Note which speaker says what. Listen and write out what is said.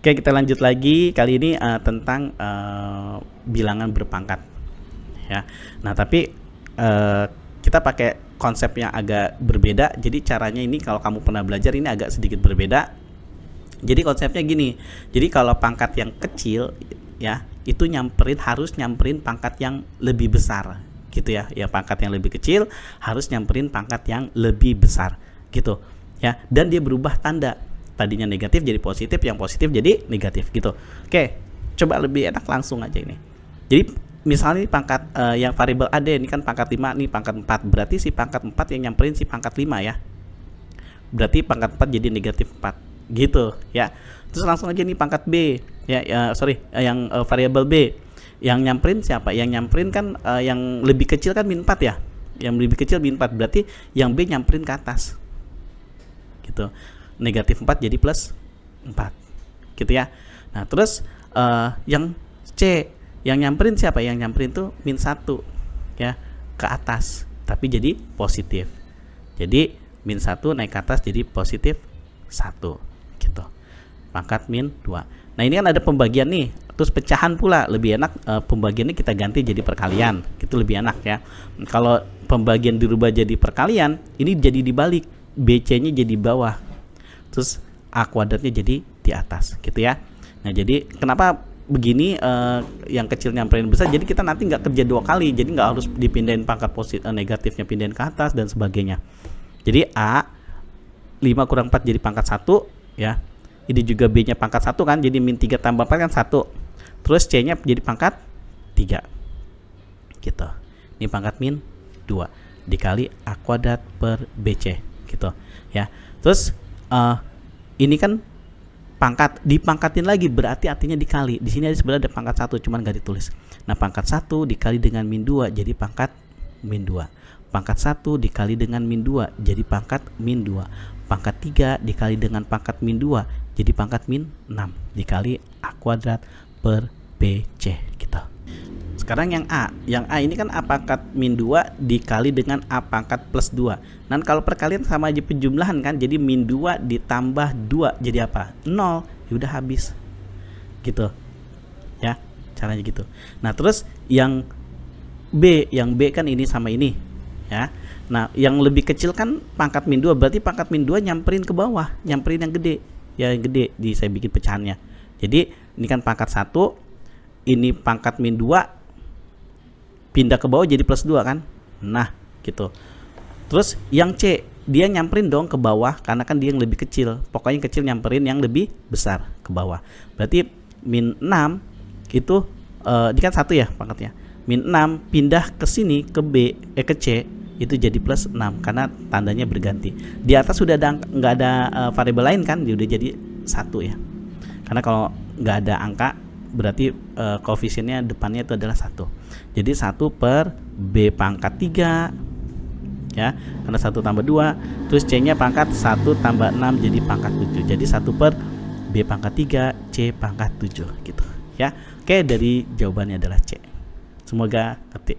Speaker 1: Oke, kita lanjut lagi. Kali ini tentang bilangan berpangkat ya. Nah, tapi kita pakai konsep yang agak berbeda. Jadi caranya ini kalau kamu pernah belajar ini agak sedikit berbeda. Jadi konsepnya gini. Jadi kalau pangkat yang kecil ya, itu harus nyamperin pangkat yang lebih besar gitu ya. Ya, pangkat yang lebih kecil harus nyamperin pangkat yang lebih besar gitu ya. Dan dia berubah tanda. Tadinya negatif jadi positif, yang positif jadi negatif gitu. Oke, coba lebih enak langsung aja ini. Jadi misalnya pangkat yang variabel AD ini kan pangkat 5, nih pangkat 4. Berarti si pangkat 4 yang nyamperin si pangkat 5 ya. Berarti pangkat 4 jadi negatif 4 gitu ya. Terus langsung aja nih pangkat B ya, yang variabel B yang nyamperin siapa? Yang nyamperin kan yang lebih kecil kan min 4 ya. Yang lebih kecil min 4, berarti yang B nyamperin ke atas gitu. Negatif 4 jadi plus 4 gitu ya. Nah, terus yang C yang nyamperin siapa? Yang nyamperin tuh min 1 ya, ke atas tapi jadi positif. Jadi min 1 naik ke atas jadi positif 1 gitu. Pangkat min 2. Nah, ini kan ada pembagian nih, terus pecahan pula. Lebih enak pembagiannya kita ganti jadi perkalian, gitu lebih enak ya. Kalau pembagian dirubah jadi perkalian, ini jadi dibalik, BC-nya jadi bawah, terus A kuadratnya jadi di atas gitu ya. Nah, jadi kenapa begini, yang kecil nyamperin besar, jadi kita nanti nggak kerja dua kali, jadi nggak harus dipindahin pangkat negatifnya pindahin ke atas dan sebagainya. Jadi A 5 kurang 4 jadi pangkat 1 ya. Ini juga B nya pangkat 1 kan, jadi min 3 tambah 4 kan 1. Terus C nya jadi pangkat 3 gitu. Ini pangkat min 2 dikali A kuadrat per BC gitu ya. Terus ini kan pangkat dipangkatin lagi, berarti artinya dikali. Di sini sebenarnya ada pangkat 1 cuman nggak ditulis. Nah, pangkat 1 dikali dengan min 2 jadi pangkat min 2. Pangkat 1 dikali dengan min 2 jadi pangkat min 2. Pangkat 3 dikali dengan pangkat min 2 jadi pangkat min 6 dikali A kuadrat per BC gitu. Sekarang yang A ini kan A pangkat min 2 dikali dengan A pangkat plus 2. Dan kalau perkalian sama aja penjumlahan kan, jadi min 2 ditambah 2 jadi apa? 0. Ya udah habis gitu ya, caranya gitu. Nah, terus yang B kan ini sama ini ya. Nah, yang lebih kecil kan pangkat min 2, berarti pangkat min 2 nyamperin ke bawah, nyamperin yang gede ya, yang gede. Saya bikin pecahannya. Jadi ini kan pangkat 1, ini pangkat min 2 pindah ke bawah jadi plus 2 kan. Nah gitu. Terus yang C dia nyamperin dong ke bawah karena kan dia yang lebih kecil, pokoknya yang kecil nyamperin yang lebih besar ke bawah. Berarti min 6 itu ini kan 1 ya pangkatnya, min 6 pindah ke sini ke B ke C itu jadi plus 6 karena tandanya berganti. Di atas sudah nggak ada variabel lain kan, dia udah jadi 1 ya. Karena kalau nggak ada angka berarti koefisiennya depannya itu adalah 1. Jadi 1 per B pangkat 3 ya, karena 1 tambah 2. Terus C nya pangkat 1 tambah 6 jadi pangkat 7. Jadi 1 per B pangkat 3 C pangkat 7 gitu ya. Oke, dari jawabannya adalah C. Semoga ngerti.